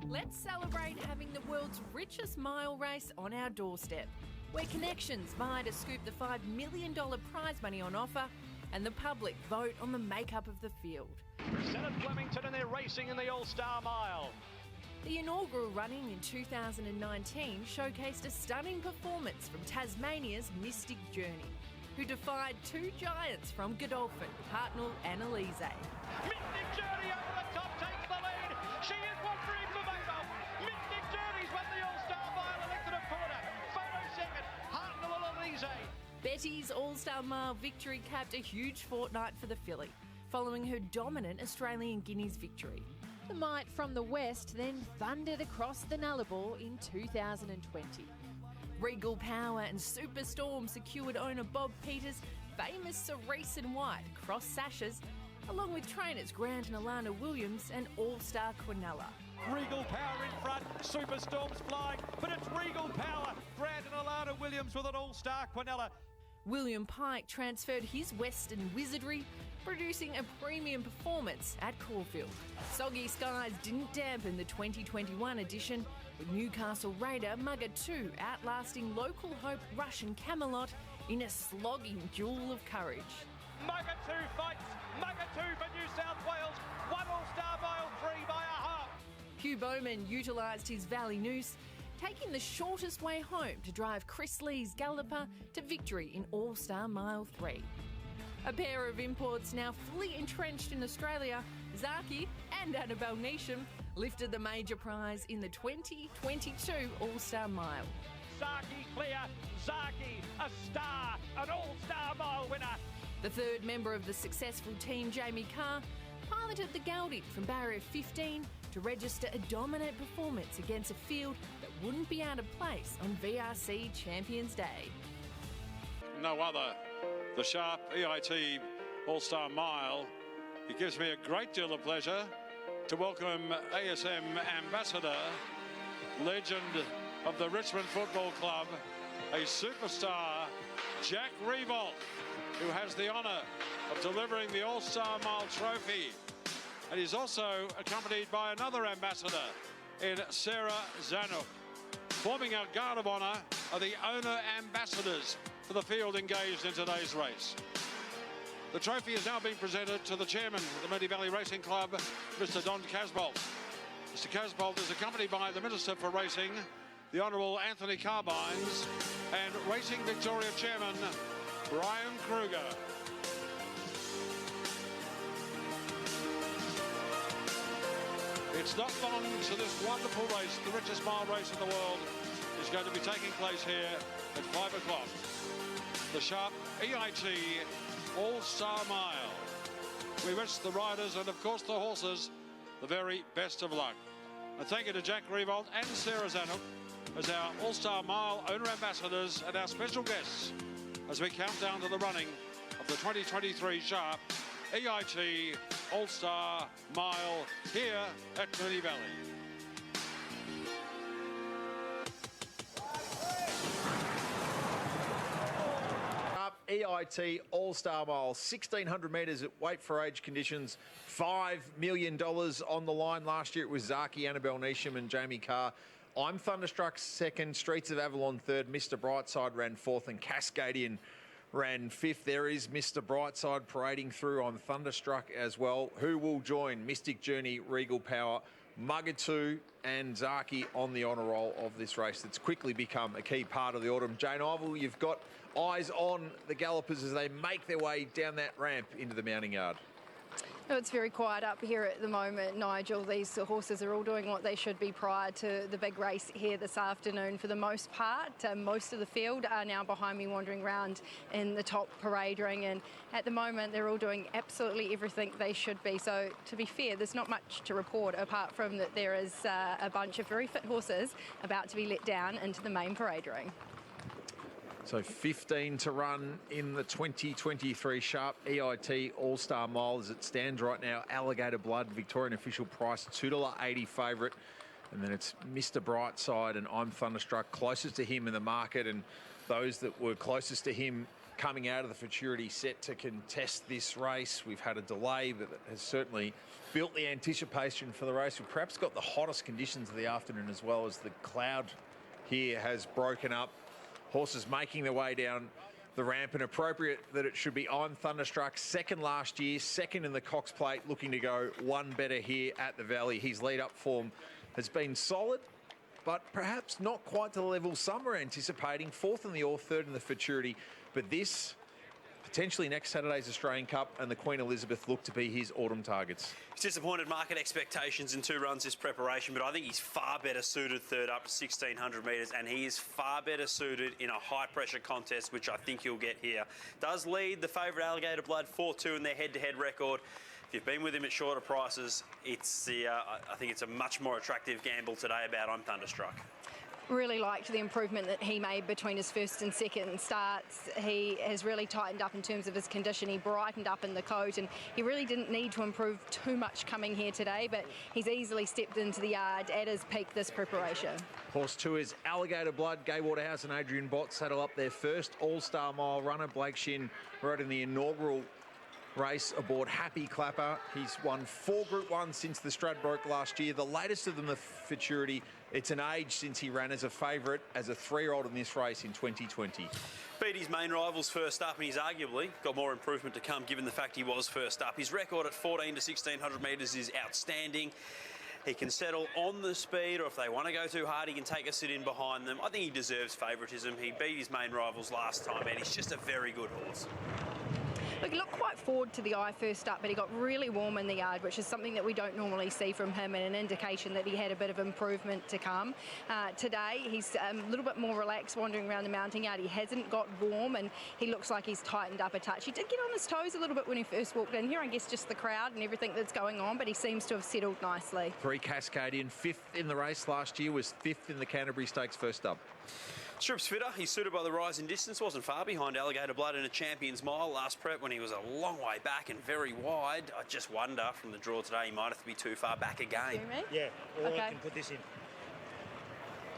Let's celebrate having the world's richest mile race on our doorstep, where connections vie to scoop the $5 million prize money on offer and the public vote on the makeup of the field. Senate Flemington and they're racing in the All-Star Mile. The inaugural running in 2019 showcased a stunning performance from Tasmania's Mystic Journey, who defied two giants from Godolphin, Hartnell and Elise. Mystic Journey over the top takes the lead. She is one for him to make off. Mystic Journey's won the All-Star Mile, elected a quarter. Photo second, Hartnell and Elise. Betty's All-Star Mile victory capped a huge fortnight for the filly, following her dominant Australian Guineas victory. The Might from the West then thundered across the Nullarbor in 2020. Regal Power and Superstorm secured owner Bob Peters' famous Cerise and White cross sashes, along with trainers Grant and Alana Williams and All-Star Quinella. Regal Power in front, Superstorm's flying, but it's Regal Power. Grant and Alana Williams with an All-Star Quinella. William Pike transferred his Western wizardry, producing a premium performance at Caulfield. Soggy skies didn't dampen the 2021 edition, with Newcastle Raider Mugger 2 outlasting local hope Russian Camelot in a slogging duel of courage. Mugger 2 fights, Mugger 2 for New South Wales, one All-Star Mile 3 by a half. Hugh Bowman utilised his Valley Noose, taking the shortest way home to drive Chris Lee's Galloper to victory in All-Star Mile 3. A pair of imports now fully entrenched in Australia, Zaki and Annabelle Neesham, lifted the major prize in the 2022 All-Star Mile. Zaki clear, Zaki a star, an All-Star Mile winner. The third member of the successful team, Jamie Carr, piloted the Gelding from barrier 15 to register a dominant performance against a field that wouldn't be out of place on VRC Champions Day. No other, the sharp EIT All-Star Mile. It gives me a great deal of pleasure to welcome ASM Ambassador, legend of the Richmond Football Club, a superstar, Jack Revolt, who has the honour of delivering the All-Star Mile trophy. And he's also accompanied by another ambassador in Sarah Zanuck. Forming our guard of honour are the owner ambassadors for the field engaged in today's race. The trophy is now being presented to the chairman of the Moonee Valley Racing Club, Mr. Don Casbolt. Mr. Casbolt is accompanied by the Minister for Racing, the Honourable Anthony Carbines, and Racing Victoria Chairman, Brian Kruger. It's not long to this wonderful race, the richest mile race in the world, is going to be taking place here at 5 o'clock. The sharp EIT All-Star Mile. We wish the riders and, of course, the horses the very best of luck. And thank you to Jack Revolt and Sarah Zanuck as our All-Star Mile owner ambassadors and our special guests as we count down to the running of the 2023 Sharp EIT All-Star Mile here at Moonee Valley. EIT All-Star Mile, 1,600 metres at weight for age conditions, $5 million on the line. Last year it was Zaki, Annabelle Neesham and Jamie Carr. I'm Thunderstruck second, Streets of Avalon third, Mr. Brightside ran fourth and Cascadian ran fifth. There is Mr. Brightside parading through on Thunderstruck as well. Who will join Mystic Journey, Regal Power, Mugger 2 and Zaki on the honour roll of this race that's quickly become a key part of the autumn. Jane Ivel, you've got eyes on the gallopers as they make their way down that ramp into the mounting yard. Oh, it's very quiet up here at the moment, Nigel. These horses are all doing what they should be prior to the big race here this afternoon for the most part. Most of the field are now behind me wandering around in the top parade ring, and at the moment they're all doing absolutely everything they should be. So to be fair, there's not much to report apart from that there is a bunch of very fit horses about to be let down into the main parade ring. So 15 to run in the 2023 Sharp EIT All-Star Mile as it stands right now. Alligator Blood, Victorian official price, $2.80 favourite. And then it's Mr. Brightside and I'm Thunderstruck, closest to him in the market. And those that were closest to him coming out of the Futurity set to contest this race. We've had a delay, but it has certainly built the anticipation for the race. We've perhaps got the hottest conditions of the afternoon, as well as the cloud here has broken up. Horses making their way down the ramp, and appropriate that it should be I'm Thunderstruck, second last year, second in the Cox Plate, looking to go one better here at the Valley. His lead-up form has been solid, but perhaps not quite to the level some are anticipating. Fourth in the All, third in the Futurity, but this, potentially next Saturday's Australian Cup and the Queen Elizabeth, look to be his autumn targets. He's disappointed market expectations in 2 runs this preparation, but I think he's far better suited third up to 1,600 metres, and he is far better suited in a high-pressure contest, which I think he'll get here. Does lead the favourite Alligator Blood 4-2 in their head-to-head record. If you've been with him at shorter prices, it's I think it's a much more attractive gamble today about I'm Thunderstruck. Really liked the improvement that he made between his first and second starts. He has really tightened up in terms of his condition. He brightened up in the coat, and he really didn't need to improve too much coming here today, but he's easily stepped into the yard at his peak this preparation. Horse 2 is Alligator Blood. Gai Waterhouse and Adrian Bott saddle up their first All-Star Mile runner. Blake Shin rode in the inaugural race aboard Happy Clapper. He's won 4 Group 1s since the Strad broke last year. The latest of them, the Futurity. It's an age since he ran as a favourite as a 3-year-old in this race in 2020. Beat his main rivals first up, and he's arguably got more improvement to come given the fact he was first up. His record at 14 to 1,600 metres is outstanding. He can settle on the speed, or if they want to go too hard, he can take a sit in behind them. I think he deserves favouritism. He beat his main rivals last time, and he's just a very good horse. Look, he looked quite forward to the eye first up, but he got really warm in the yard, which is something that we don't normally see from him, and an indication that he had a bit of improvement to come. Today, he's a little bit more relaxed wandering around the mounting yard. He hasn't got warm, and he looks like he's tightened up a touch. He did get on his toes a little bit when he first walked in here, I guess just the crowd and everything that's going on, but he seems to have settled nicely. 3 Cascadian, 5th in the race last year, was 5th in the Canterbury Stakes first up. Strips fitter, he's suited by the rise in distance, wasn't far behind Alligator Blood in a Champions Mile last prep when he was a long way back and very wide. I just wonder from the draw today he might have to be too far back again. Yeah, or Okay. I can put this in.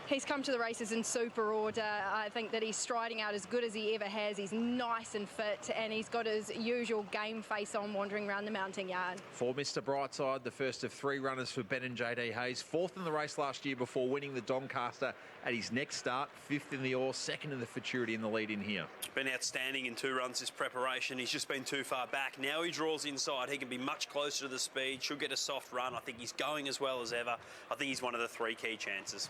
He's come to the races in super order. I think that he's striding out as good as he ever has. He's nice and fit, and he's got his usual game face on wandering around the mounting yard. For Mr. Brightside, the first of 3 runners for Ben and JD Hayes. 4th in the race last year before winning the Doncaster at his next start. 5th in the Ore, 2nd in the Futurity in the lead in here. Been outstanding in 2 runs this preparation. He's just been too far back. Now he draws inside. He can be much closer to the speed. Should get a soft run. I think he's going as well as ever. I think he's one of the 3 key chances.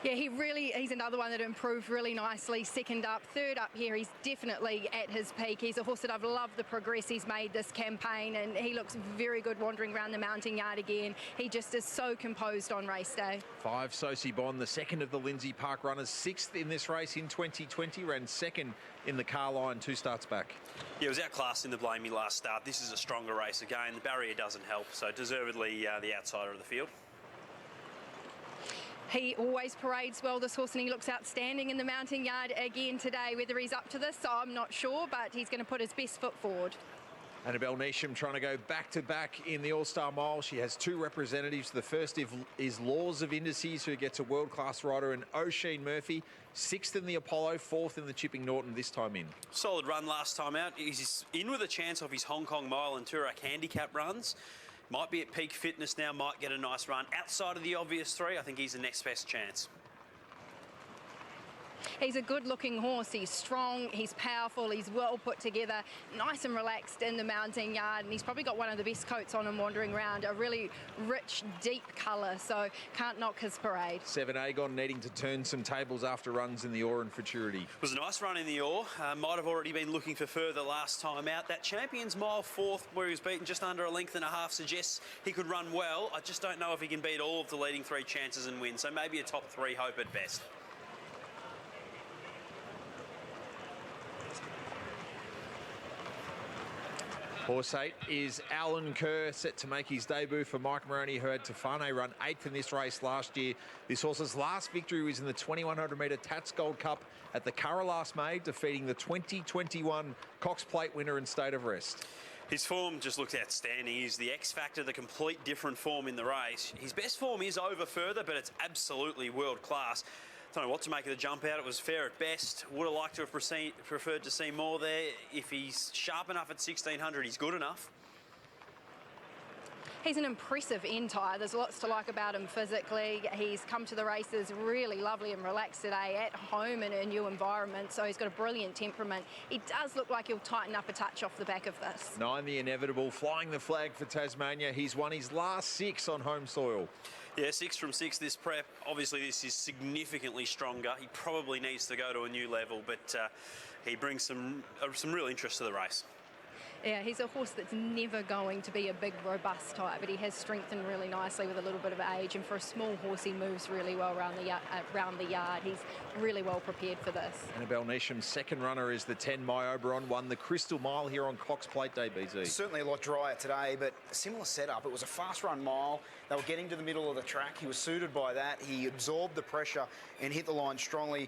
Yeah, he's another one that improved really nicely. Second up, third up here, he's definitely at his peak. He's a horse that I've loved the progress he's made this campaign, and he looks very good wandering around the mounting yard again. He just is so composed on race day. 5 Sosi Bond, the second of the Lindsay Park runners, 6th in this race in 2020, ran 2nd in the Carline 2 starts back. Yeah, it was outclassed in the Blamey last start. This is a stronger race again. The barrier doesn't help, so deservedly the outsider of the field. He always parades well, this horse, and he looks outstanding in the mounting yard again today. Whether he's up to this, I'm not sure, but he's going to put his best foot forward. Annabelle Neesham trying to go back-to-back in the All-Star Mile. She has 2 representatives. The first is Laws of Indices, who gets a world-class rider, and O'Sheen Murphy, 6th in the Apollo, 4th in the Chipping Norton, this time in. Solid run last time out. He's in with a chance of his Hong Kong Mile and Turak handicap runs. Might be at peak fitness now, might get a nice run. Outside of the obvious 3, I think he's the next best chance. He's a good-looking horse. He's strong, he's powerful, he's well put together, nice and relaxed in the mounting yard, and he's probably got one of the best coats on him wandering around, a really rich, deep colour, so can't knock his parade. 7 Agon needing to turn some tables after runs in the Ore and Futurity. It was a nice run in the Ore. Might have already been looking for further last time out. That Champions Mile 4th, where he was beaten just under a length and a half, suggests he could run well. I just don't know if he can beat all of the leading 3 chances and win, so maybe a top 3 hope at best. Horse 8 is Alan Kerr, set to make his debut for Mike Moroney, who had Tefane run 8th in this race last year. This horse's last victory was in the 2100 metre Tats Gold Cup at the Curragh last May, defeating the 2021 Cox Plate winner in State of Rest. His form just looks outstanding. He's the X factor, the complete different form in the race. His best form is over further, but it's absolutely world class. don't know what to make of the jump out. It was fair at best. Would have liked to have preferred to see more there. If he's sharp enough at 1600, he's good enough. He's an impressive end tyre. There's lots to like about him physically. He's come to the races really lovely and relaxed today at home in a new environment, so he's got a brilliant temperament. He does look like he'll tighten up a touch off the back of this. 9, the inevitable, flying the flag for Tasmania. He's won his last 6 on home soil. Yeah, 6 from 6 this prep. Obviously, this is significantly stronger. He probably needs to go to a new level, but he brings some real interest to the race. Yeah, he's a horse that's never going to be a big, robust type, but he has strengthened really nicely with a little bit of age, and for a small horse, he moves really well around the yard. He's really well prepared for this. Annabelle Neesham's second runner is the 10 My Oberon, won the Crystal Mile here on Cox Plate Day, BZ. Certainly a lot drier today, but a similar setup. It was a fast run mile. They were getting to the middle of the track. He was suited by that. He absorbed the pressure and hit the line strongly.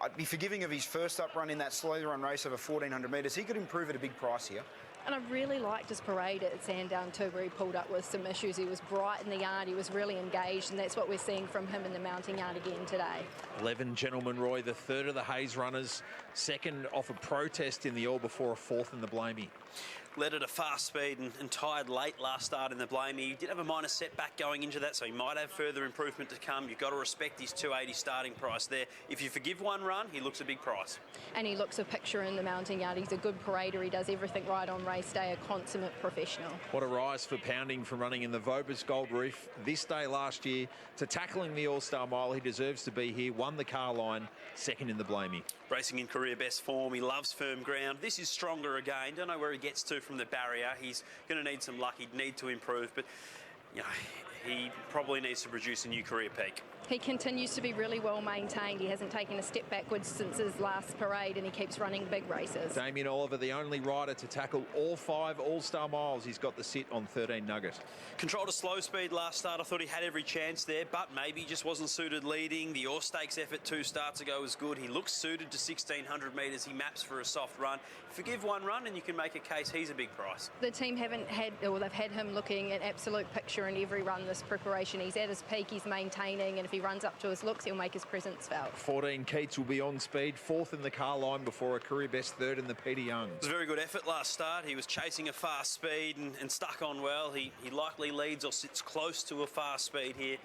I'd be forgiving of his first up run in that slow run race over 1,400 metres. He could improve at a big price here. And I really liked his parade at Sandown too, where he pulled up with some issues. He was bright in the yard, he was really engaged, and that's what we're seeing from him in the mounting yard again today. 11, Gentleman Roy, the third of the Hayes runners, second off a protest in the All before a fourth in the Blamey. Led at a fast speed and tired late last start in the Blamey. He did have a minor setback going into that, so he might have further improvement to come. You've got to respect his 280 starting price there. If you forgive one run, he looks a big price. And he looks a picture in the mounting yard. He's a good parader. He does everything right on race day, a consummate professional. What a rise for Pounding from running in the Vobis Gold Reef this day last year to tackling the All-Star Mile. He deserves to be here. Won the car line, second in the Blamey. Racing in career best form. He loves firm ground. This is stronger again. Don't know where he gets to from the barrier. He's going to need some luck. He'd need to improve, but you know, he probably needs to produce a new career peak. He continues to be really well maintained. He hasn't taken a step backwards since his last parade, and he keeps running big races. Damien Oliver, the only rider to tackle all 5 All-Star Miles. He's got the sit on 13 Nugget. Controlled a slow speed last start. I thought he had every chance there, but maybe he just wasn't suited leading. The Ore Stakes effort 2 starts ago was good. He looks suited to 1,600 metres. He maps for a soft run. Forgive one run and you can make a case he's a big price. The team haven't had, or they've had him looking an absolute picture in every run this preparation. He's at his peak, he's maintaining, and if he runs up to his looks, he'll make his presence felt. 14 Keats will be on speed, 4th in the car line before a career best 3rd in the Peter Young. It was a very good effort last start. He was chasing a fast speed and stuck on well. He likely leads or sits close to a fast speed here.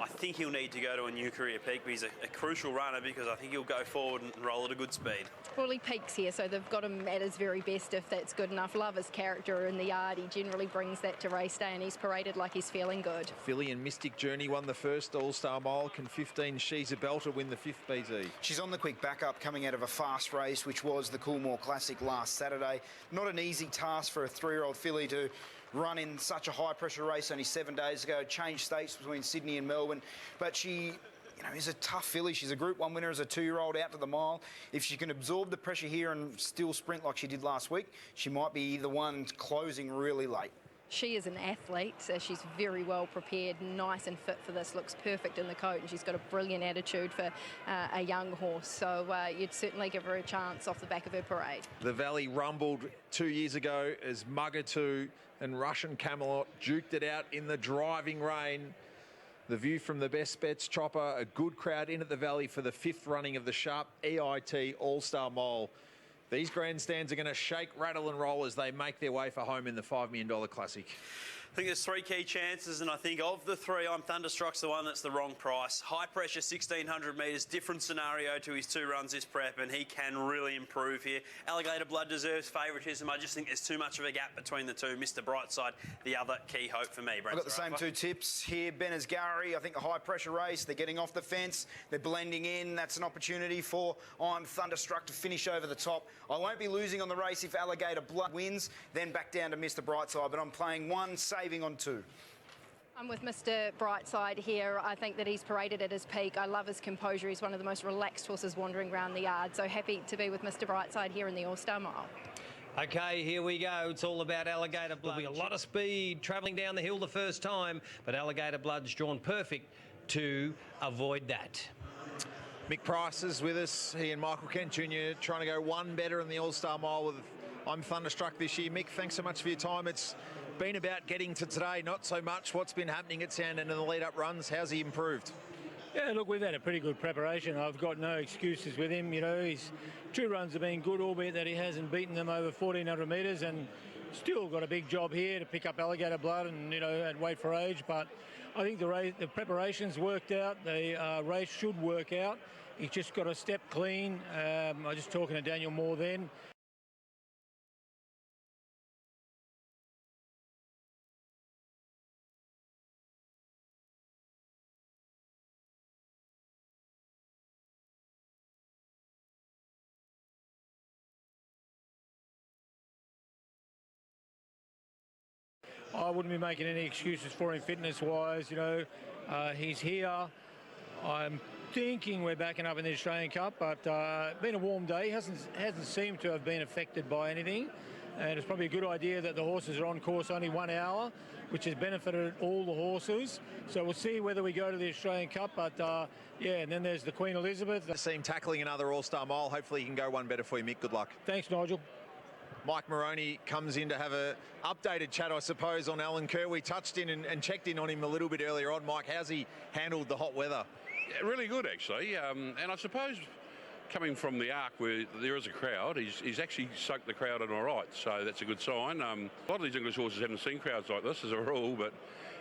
I think he'll need to go to a new career peak, but he's a crucial runner because I think he'll go forward and roll at a good speed. Well, he peaks here, so they've got him at his very best if that's good enough. Love his character in the yard. He generally brings that to race day, and he's paraded like he's feeling good. Philly and Mystic Journey won the first All-Star Mile. Can 15 She's a Belter win the 5th, BZ? She's on the quick backup coming out of a fast race, which was the Coolmore Classic last Saturday. Not an easy task for a 3-year-old filly to run in such a high-pressure race only 7 days ago, changed states between Sydney and Melbourne, but she is a tough filly. She's a Group 1 winner as a 2-year-old out to the mile. If she can absorb the pressure here and still sprint like she did last week, she might be the one closing really late. She is an athlete, so she's very well prepared, nice and fit for this, looks perfect in the coat, and she's got a brilliant attitude for a young horse, so you'd certainly give her a chance off the back of her parade. The Valley rumbled 2 years ago as Mugger2 and Russian Camelot duked it out in the driving rain. The view from the Best Bets chopper, a good crowd in at the Valley for the 5th running of the Sharp EIT All-Star Mile. These grandstands are going to shake, rattle and roll as they make their way for home in the $5 million Classic. I think there's 3 key chances, and I think of the 3, I'm Thunderstruck's the one that's the wrong price. High pressure, 1,600 metres, different scenario to his 2 runs this prep, and he can really improve here. Alligator Blood deserves favouritism. I just think there's too much of a gap between the 2. Mr. Brightside, the other key hope for me. I've got the same 2 tips here. Benazgari, I think a high pressure race. They're getting off the fence. They're blending in. That's an opportunity for I'm Thunderstruck to finish over the top. I won't be losing on the race if Alligator Blood wins, then back down to Mr. Brightside, but I'm playing 1, saving on 2. I'm with Mr. Brightside here. I think that he's paraded at his peak. I love his composure. He's one of the most relaxed horses wandering around the yard. So happy to be with Mr. Brightside here in the All-Star Mile. Okay, here we go. It's all about Alligator Blood. There'll be a lot of speed travelling down the hill the first time, but Alligator Blood's drawn perfect to avoid that. Mick Price is with us. He and Michael Kent Jr. trying to go one better in the All-Star Mile with I'm Thunderstruck this year. Mick, thanks so much for your time. It's been about getting to today, not so much what's been happening at Sandown in the lead-up runs. How's he improved? Yeah, look, we've had a pretty good preparation. I've got no excuses with him. You know, his 2 runs have been good, albeit that he hasn't beaten them over 1,400 metres, and still got a big job here to pick up Alligator Blood and, you know, and wait for age. But I think the preparation's worked out. The race should work out. He's just got to step clean. I was just talking to Daniel Moore then. I wouldn't be making any excuses for him fitness-wise. You know, he's here. I'm thinking we're backing up in the Australian Cup, but been a warm day. Hasn't seemed to have been affected by anything, and it's probably a good idea that the horses are on course only 1 hour, which has benefited all the horses. So we'll see whether we go to the Australian Cup, but yeah, and then there's the Queen Elizabeth. I see him tackling another All-Star Mile. Hopefully he can go one better for you, Mick. Good luck. Thanks, Nigel. Mike Moroney comes in to have a updated chat, I suppose, on Alan Kerr. We touched in and checked in on him a little bit earlier on. Mike, how's he handled the hot weather? Yeah, really good, actually. And I suppose coming from the Arc where there is a crowd, he's actually soaked the crowd in all right, so that's a good sign. A lot of these English horses haven't seen crowds like this as a rule, but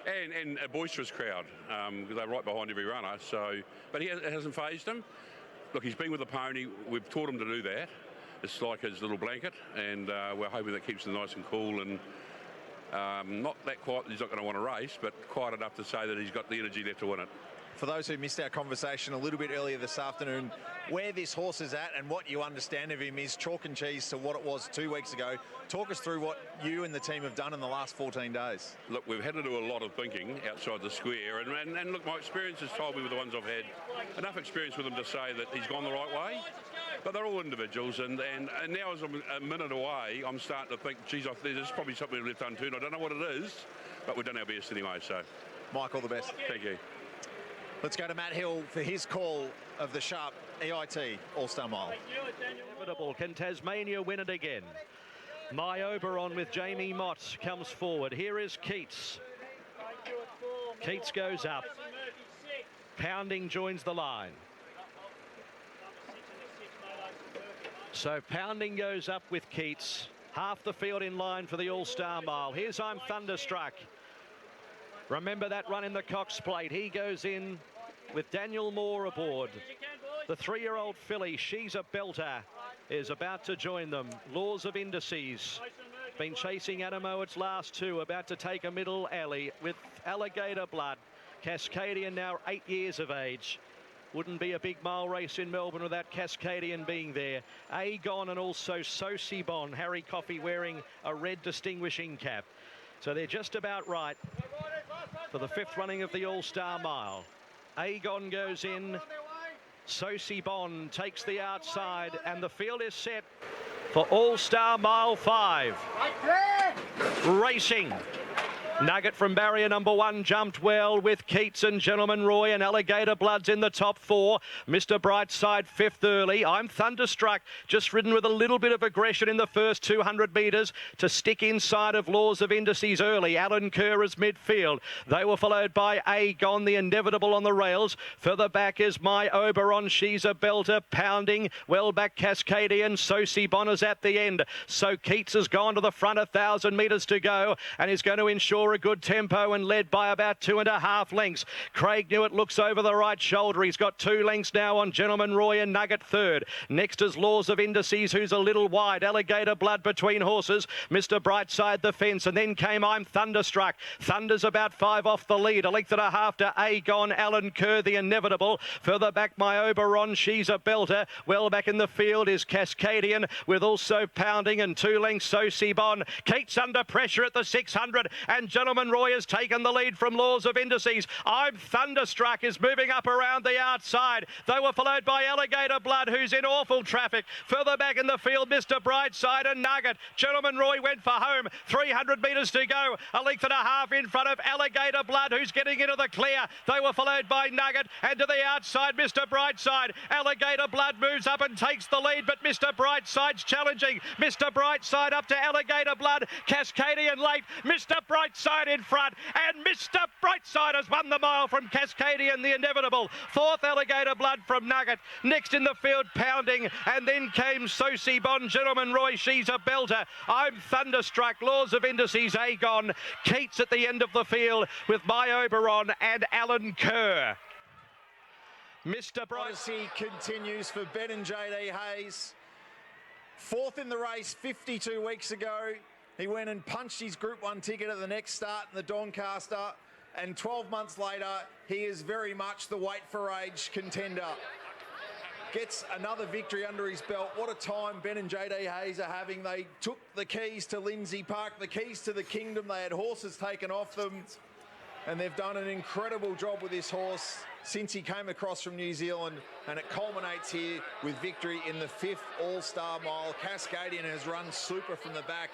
and a boisterous crowd because they're right behind every runner. So, but it hasn't fazed him. Look, he's been with the pony. We've taught him to do that. It's like his little blanket, and we're hoping that keeps him nice and cool and not that quiet that he's not going to want to race, but quiet enough to say that he's got the energy left to win it. For those who missed our conversation a little bit earlier this afternoon, where this horse is at and what you understand of him is chalk and cheese to what it was 2 weeks ago. Talk us through what you and the team have done in the last 14 days. Look, we've had to do a lot of thinking outside the square, and look, my experience has told me with the ones I've had, enough experience with him to say that he's gone the right way. But they're all individuals, and now as I'm a minute away, I'm starting to think, geez, there's probably something we've left unturned. I don't know what it is, but we've done our best anyway, so. Mike, all the best. Thank you. Let's go to Matt Hill for his call of the sharp EIT All-Star Mile. Inevitable. Can Tasmania win it again? My Oberon with Jamie Mott comes forward. Here is Keats. Keats goes up. Pounding joins the line. So Pounding goes up with Keats. Half the field in line for the All-Star Mile. Here's I'm Thunderstruck. Remember that run in the Cox Plate. He goes in with Daniel Moore aboard. The 3-year-old filly, She's a Belter, is about to join them. Laws of Indices. Been chasing Adamo its last 2, about to take a middle alley with Alligator Blood. Cascadian now 8 years of age. Wouldn't be a big mile race in Melbourne without Cascadian being there. Agon and also Sosibon. Harry Coffey wearing a red distinguishing cap. So they're just about right for the 5th running of the All-Star Mile. Agon goes in. Sosibon takes the outside, and the field is set for All-Star Mile 5. Racing. Nugget from barrier number 1 jumped well with Keats and Gentleman Roy, and Alligator Blood's in the top 4. Mr. Brightside 5th early. I'm Thunderstruck, just ridden with a little bit of aggression in the first 200 metres to stick inside of Laws of Indices early. Alan Kerr is midfield. They were followed by Agon, the Inevitable on the rails. Further back is My Oberon, She's a Belter, Pounding. Well back Cascadian, Sosibon is at the end. So Keats has gone to the front, 1,000 metres to go, and is going to ensure a good tempo and led by about 2.5 lengths. Craig Newitt looks over the right shoulder. He's got 2 lengths now on Gentleman Roy and Nugget third. Next is Laws of Indices, who's a little wide. Alligator Blood between horses. Mr. Brightside the fence, and then came I'm Thunderstruck. Thunder's about 5 off the lead. 1.5 to Agon, Alan Kerr, the Inevitable. Further back, My Oberon, She's a Belter. Well back in the field is Cascadian, with also Pounding, and 2 lengths Sosibon. Keats under pressure at the 600, and Gentleman Roy has taken the lead from Laws of Indices. I'm Thunderstruck is moving up around the outside. They were followed by Alligator Blood, who's in awful traffic. Further back in the field, Mr. Brightside and Nugget. Gentleman Roy went for home. 300 metres to go. 1.5 in front of Alligator Blood, who's getting into the clear. They were followed by Nugget, and to the outside, Mr. Brightside. Alligator Blood moves up and takes the lead, but Mr. Brightside's challenging. Mr. Brightside up to Alligator Blood. Cascadian late. Mr. Brightside Brightside in front, and Mr. Brightside has won the mile from Cascadian, the Inevitable. Fourth, Alligator Blood from Nugget. Next in the field, Pounding, and then came Sosie Bond, Gentleman Roy, she's a belter. I'm Thunderstruck, Laws of Indices, Agon, Keats at the end of the field with My Oberon and Alan Kerr. Mr. Odyssey continues for Ben and JD Hayes. Fourth in the race 52 weeks ago. He went and punched his Group 1 ticket at the next start in the Doncaster. And 12 months later, he is very much the weight for age contender. Gets another victory under his belt. What a time Ben and JD Hayes are having. They took the keys to Lindsay Park, the keys to the kingdom. They had horses taken off them. And they've done an incredible job with this horse since he came across from New Zealand, and it culminates here with victory in the 5th All-Star Mile. Cascadian has run super from the back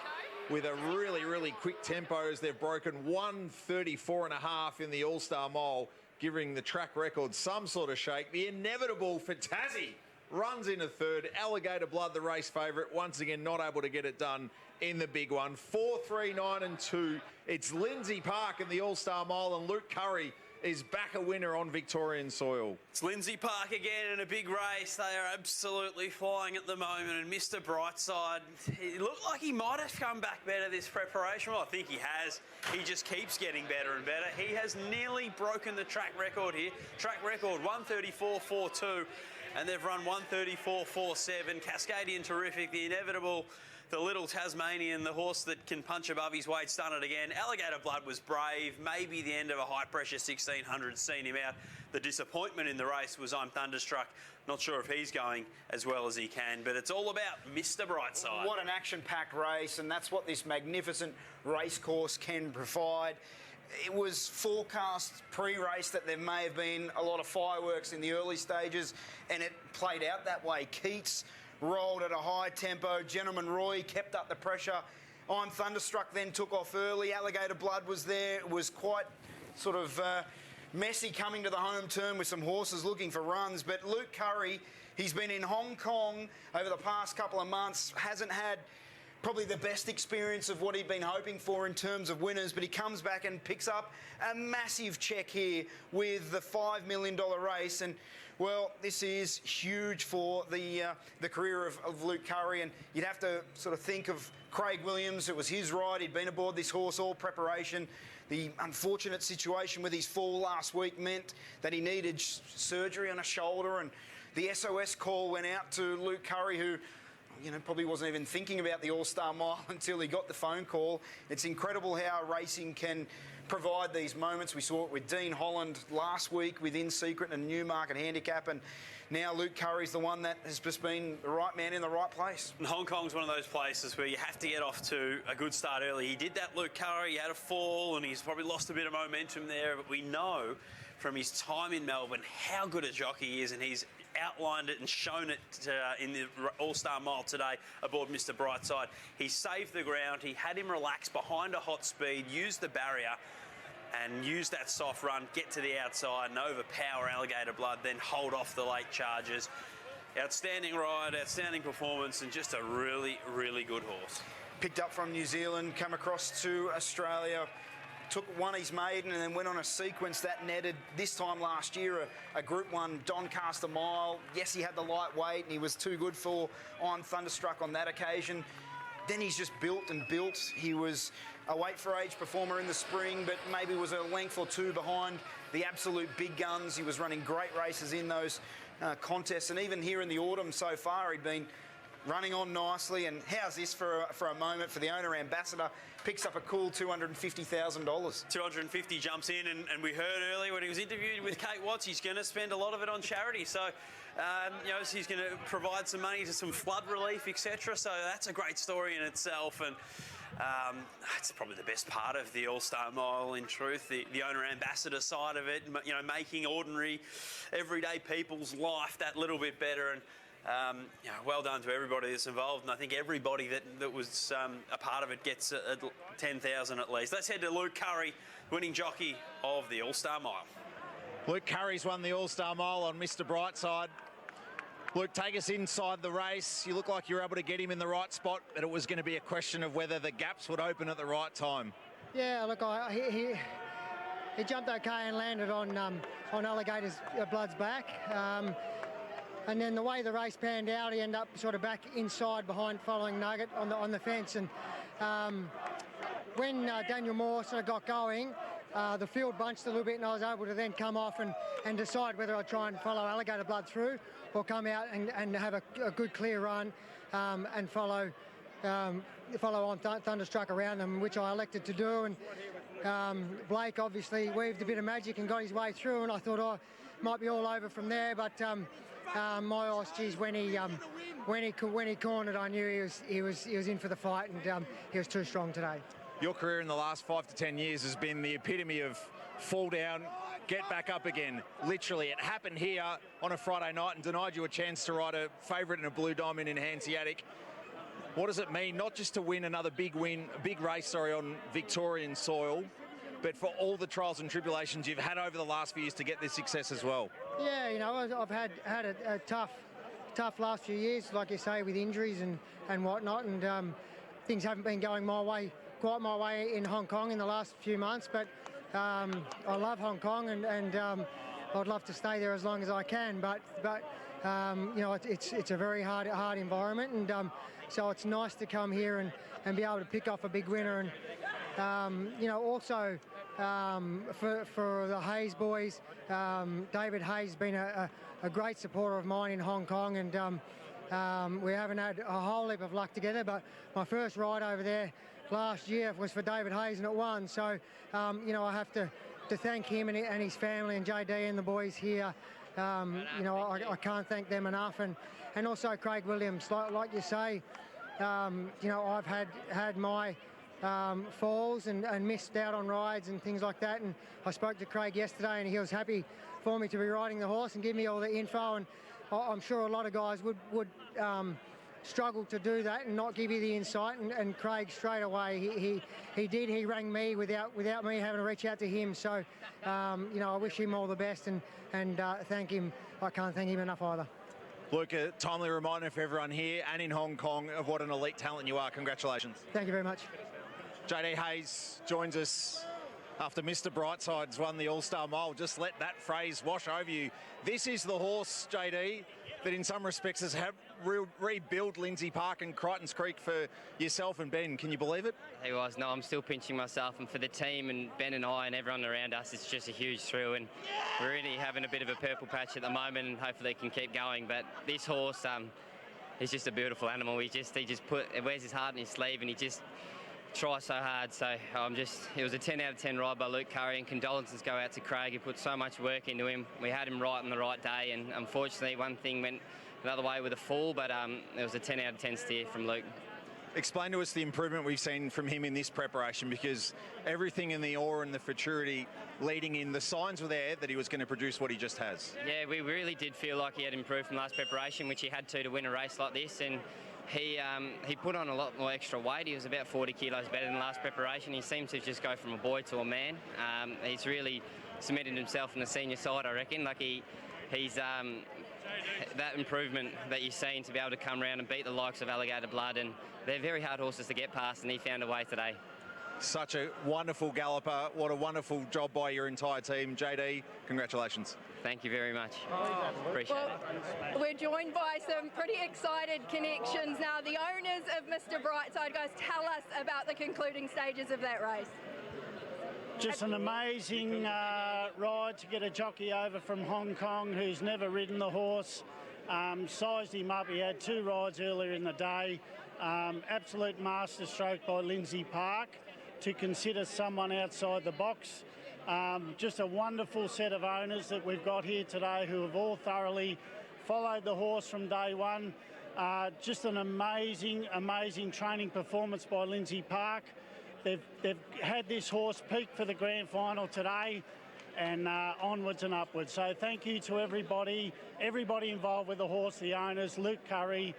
with a really, really quick tempo as they've broken 1:34.5 in the All-Star Mile, giving the track record some sort of shake. The Inevitable for Tassie runs in a third. Alligator Blood, the race favourite, once again not able to get it done in the big one. 4, 3, 9 and 2. It's Lindsay Park in the All-Star Mile, and Luke Curry is back a winner on Victorian soil. It's Lindsay Park again in a big race. They are absolutely flying at the moment, and Mr. Brightside, it looked like he might have come back better this preparation. Well, I think he has. He just keeps getting better and better. He has nearly broken the track record here. Track record 1:34.42, and they've run 1:34.47. Cascadian terrific, the Inevitable, the little Tasmanian, the horse that can punch above his weight, done it again. Alligator Blood was brave. Maybe the end of a high-pressure 1600 seen him out. The disappointment in the race was I'm Thunderstruck. Not sure if he's going as well as he can, but it's all about Mr. Brightside. What an action-packed race, and that's what this magnificent race course can provide. It was forecast pre-race that there may have been a lot of fireworks in the early stages, and it played out that way. Keats rolled at a high tempo. Gentleman Roy kept up the pressure. I'm Thunderstruck then took off early. Alligator Blood was there. It was quite sort of messy coming to the home turn with some horses looking for runs. But Luke Curry, he's been in Hong Kong over the past couple of months, hasn't had probably the best experience of what he'd been hoping for in terms of winners, but he comes back and picks up a massive check here with the $5 million race. And well, this is huge for the career of Luke Curry, and you'd have to sort of think of Craig Williams. It was his ride. He'd been aboard this horse all preparation. The unfortunate situation with his fall last week meant that he needed surgery on a shoulder, and the SOS call went out to Luke Curry, who probably wasn't even thinking about the All-Star Mile until he got the phone call. It's incredible how racing can provide these moments. We saw it with Dean Holland last week with In Secret and Newmarket Handicap, and now Luke Curry's the one that has just been the right man in the right place. And Hong Kong's one of those places where you have to get off to a good start early. He did that, Luke Curry. He had a fall, and he's probably lost a bit of momentum there, but we know from his time in Melbourne how good a jockey he is, and he's outlined it and shown it in the All-Star Mile today aboard Mr. Brightside. He saved the ground. He had him relax behind a hot speed, used the barrier and use that soft run, get to the outside and overpower Alligator Blood, then hold off the late charges. Outstanding ride, outstanding performance, and just a really, really good horse. Picked up from New Zealand, come across to Australia, won his maiden, and then went on a sequence that netted this time last year a Group 1 Doncaster Mile. Yes, he had the lightweight and he was too good for I'm Thunderstruck on that occasion. Then he's just built and built. He was a weight for age performer in the spring, but maybe was a length or two behind the absolute big guns. He was running great races in those contests, and even here in the autumn so far, he'd been running on nicely. And how's this for a moment for the owner ambassador? Picks up a cool $250,000. 250 jumps in, and we heard earlier when he was interviewed with Kate Watts, he's going to spend a lot of it on charity. So, he's going to provide some money to some flood relief, etc. So that's a great story in itself, and it's probably the best part of the All-Star Mile, in truth, the owner-ambassador side of it, making ordinary, everyday people's life that little bit better. And well done to everybody that's involved, and I think everybody that was a part of it gets 10,000 at least. Let's head to Luke Curry, winning jockey of the All-Star Mile. Luke Curry's won the All-Star Mile on Mr. Brightside. Luke, take us inside the race. You look like you were able to get him in the right spot, but it was going to be a question of whether the gaps would open at the right time. Yeah, look, he jumped okay and landed on Alligator's Blood's back. And then the way the race panned out, he ended up sort of back inside behind following Nugget on the fence. And when Daniel Moore sort of got going, the field bunched a little bit, and I was able to then come off and decide whether I'd try and follow Alligator Blood through or come out and have a good clear run and follow on Thunderstruck around them, which I elected to do. And Blake obviously weaved a bit of magic and got his way through, and I thought I might be all over from there. But my horse, geez, when he cornered, I knew he was in for the fight, and he was too strong today. Your career in the last 5 to 10 years has been the epitome of fall down, get back up again. Literally, it happened here on a Friday night and denied you a chance to ride a favourite in a Blue Diamond in Hanseatic. What does it mean, not just to win another big race on Victorian soil, but for all the trials and tribulations you've had over the last few years to get this success as well? Yeah, you know, I've had a tough last few years, like you say, with injuries and whatnot, and things haven't been going quite my way in Hong Kong in the last few months, but I love Hong Kong, and I'd love to stay there as long as I can, but you know, it's a very hard environment, and so it's nice to come here and be able to pick off a big winner. And you know, also for the Hayes boys, David Hayes has been a great supporter of mine in Hong Kong, and we haven't had a whole heap of luck together, but my first ride over there last year was for David Hayes and it won. So you know, I have to thank him and his family and JD and the boys here. You know, I can't thank them enough, and also Craig Williams, like you say. You know, I've had my falls and missed out on rides and things like that, and I spoke to Craig yesterday, and he was happy for me to be riding the horse and give me all the info, and I'm sure a lot of guys would struggle to do that and not give you the insight, and Craig straight away he rang me without me having to reach out to him. So you know, I wish him all the best, and thank him. I can't thank him enough either. Luke, a timely reminder for everyone here and in Hong Kong of what an elite talent you are. Congratulations. Thank you very much. JD Hayes joins us after Mr. Brightside's won the All-Star Mile. Just let that phrase wash over you. This is the horse, JD, that in some respects has rebuilt Lindsay Park and Crichton's Creek for yourself and Ben. Can you believe it? He was. No, I'm still pinching myself, and for the team and Ben and I and everyone around us, it's just a huge thrill, and we're really having a bit of a purple patch at the moment, and hopefully it can keep going. But this horse, he's just a beautiful animal. He wears his heart in his sleeve, and he just tries so hard. So it was a 10 out of 10 ride by Luke Curry, and condolences go out to Craig. He put so much work into him. We had him right on the right day, and unfortunately one thing went another way with a fall, but it was a 10 out of 10 steer from Luke. Explain to us the improvement we've seen from him in this preparation, because everything in the aura and the futurity leading in, the signs were there that he was going to produce what he just has. Yeah, we really did feel like he had improved from last preparation, which he had to win a race like this, and he put on a lot more extra weight. He was about 40 kilos better than last preparation. He seems to just go from a boy to a man. He's really cemented himself in the senior side, I reckon. Like he's that improvement that you've seen to be able to come around and beat the likes of Alligator Blood, and they're very hard horses to get past, and he found a way today. Such a wonderful galloper. What a wonderful job by your entire team. JD, congratulations. Thank you very much. Appreciate it. We're joined by some pretty excited connections now. The owners of Mr. Brightside, guys, tell us about the concluding stages of that race. Just an amazing ride to get a jockey over from Hong Kong who's never ridden the horse. Sized him up. He had 2 rides earlier in the day. Absolute masterstroke by Lindsay Park to consider someone outside the box. Just a wonderful set of owners that we've got here today who have all thoroughly followed the horse from day one. Just an amazing training performance by Lindsay Park. They've had this horse peak for the grand final today, and onwards and upwards. So thank you to everybody involved with the horse, the owners, Luke Curry,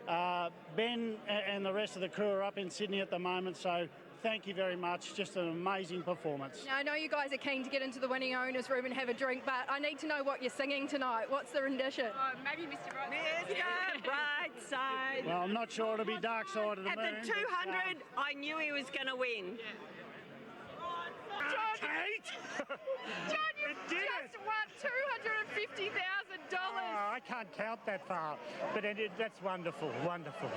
Ben and the rest of the crew are up in Sydney at the moment. So thank you very much. Just an amazing performance. Now, I know you guys are keen to get into the winning owners room and have a drink, but I need to know what you're singing tonight. What's the rendition? Maybe Mr. Brightside. Mr. Brightside. Well, I'm not sure it'll be Dark Side of the Moon. At the 200, I knew he was going to win. Kate! John, you just won $250,000. Oh, I can't count that far, but that's wonderful, wonderful.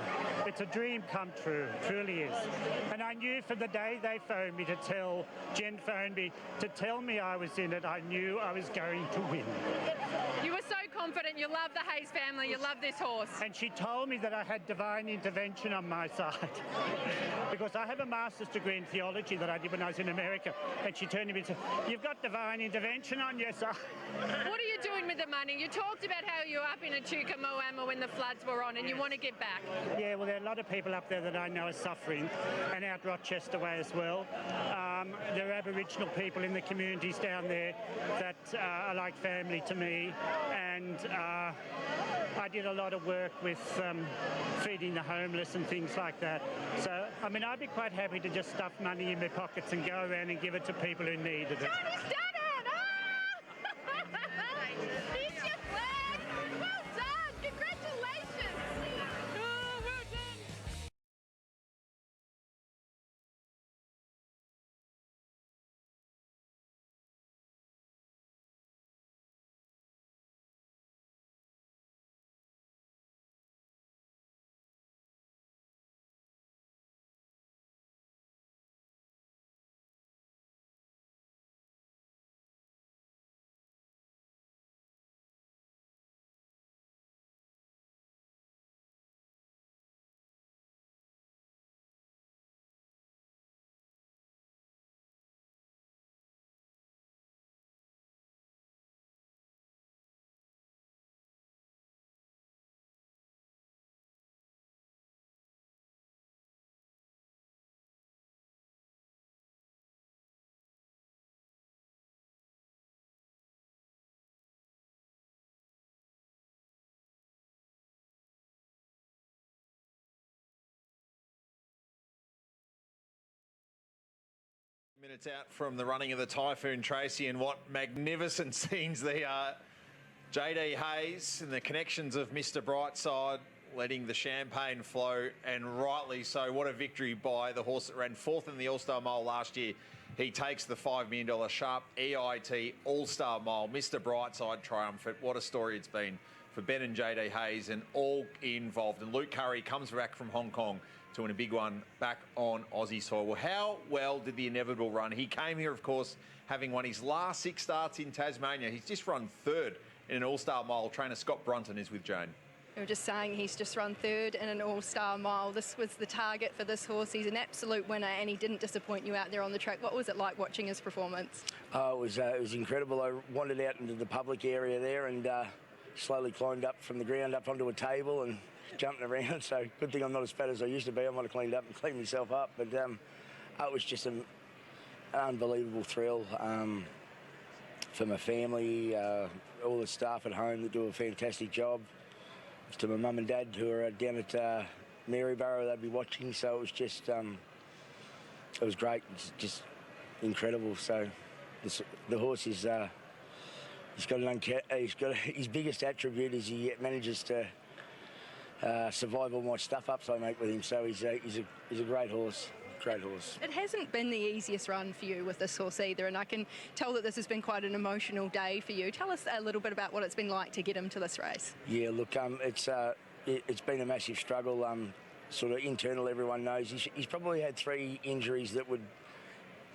It's a dream come true, truly is. And I knew from the day they phoned me Jen phoned me to tell me I was in it, I knew I was going to win. You were so confident. You love the Hayes family. You love this horse. And she told me that I had divine intervention on my side because I have a master's degree in theology that I did when I was in America. And she turned to me and said, "You've got divine intervention on your side." What are you doing with the money? You talked about how you were up in Echuca Moama when the floods were on and you want to get back. Yeah, well, there are a lot of people up there that I know are suffering, and out Rochester way as well. There are Aboriginal people in the communities down there that are like family to me, and I did a lot of work with feeding the homeless and things like that. So, I mean, I'd be quite happy to just stuff money in my pockets and go around and give it to people who needed it. Johnny's done it! Here's your flag! Well done! Congratulations! Oh, well done! Minutes out from the running of the Typhoon, Tracy, and what magnificent scenes they are. JD Hayes and the connections of Mr. Brightside letting the champagne flow, and rightly so. What a victory by the horse that ran fourth in the All-Star Mile last year. He takes the $5 million Sharp EIT All-Star Mile. Mr. Brightside triumphant. What a story it's been for Ben and JD Hayes and all involved. And Luke Curry comes back from Hong Kong to win a big one back on Aussie soil. Well, how well did the inevitable run? He came here, of course, having won his last 6 starts in Tasmania. He's just run third in an All-Star Mile. Trainer Scott Brunton is with Jane. We were just saying he's just run third in an All-Star Mile. This was the target for this horse. He's an absolute winner, and he didn't disappoint you out there on the track. What was it like watching his performance? It was incredible. I wandered out into the public area there and slowly climbed up from the ground up onto a table and jumping around. So good thing I'm not as fat as I used to be. I might have cleaned up and cleaned myself up. But it was just an unbelievable thrill for my family, all the staff at home that do a fantastic job. To my mum and dad who are down at Maryborough, they'd be watching. So it was just, it was great. It's just incredible. So the horse is, he's got his biggest attribute is he manages to survive all my stuff-ups I make with him. So he's a great horse. Great horse. It hasn't been the easiest run for you with this horse either, and I can tell that this has been quite an emotional day for you. Tell us a little bit about what it's been like to get him to this race. Yeah, look, it's been a massive struggle. Sort of internal, everyone knows. He's probably had 3 injuries that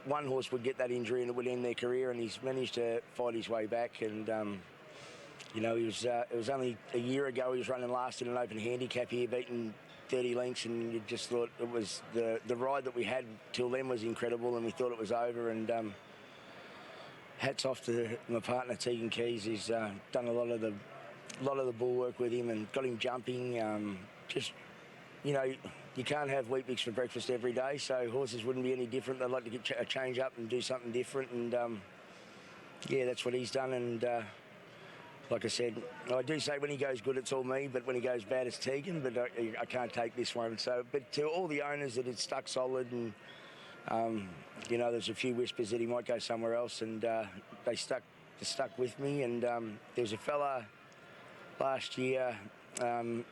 one horse would get that injury and it would end their career, and he's managed to fight his way back. And you know, it was only a year ago he was running last in an open handicap here, beating 30 lengths, and you just thought it was the ride that we had till then was incredible, and we thought it was over. And hats off to my partner Tegan Keys. He's done a lot of the bull work with him and got him jumping. Just, you know, you can't have Weet-Bix for breakfast every day, so horses wouldn't be any different. They'd like to get a change up and do something different, and yeah, that's what he's done. And like I said, I do say when he goes good, it's all me, but when he goes bad, it's Tegan. But I can't take this one. So, but to all the owners that had stuck solid, and you know, there's a few whispers that he might go somewhere else, and they stuck with me. And there was a fella last year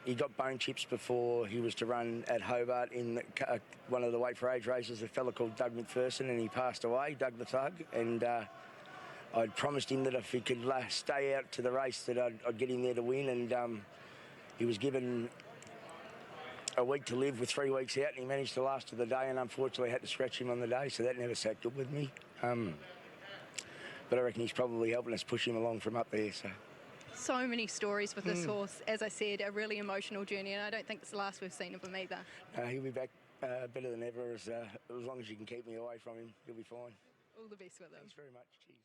He got bone chips before he was to run at Hobart in one of the weight for age races, a fella called Doug McPherson, and he passed away, Doug the Thug, and I'd promised him that if he could stay out to the race that I'd get him there to win, and he was given a week to live with 3 weeks out, and he managed to last to the day, and unfortunately had to scratch him on the day, so that never sat good with me. But I reckon he's probably helping us push him along from up there. So many stories with this horse. As I said, a really emotional journey, and I don't think it's the last we've seen of him either. He'll be back better than ever. As long as you can keep me away from him, he'll be fine. All the best with him. Thanks very much. Cheers.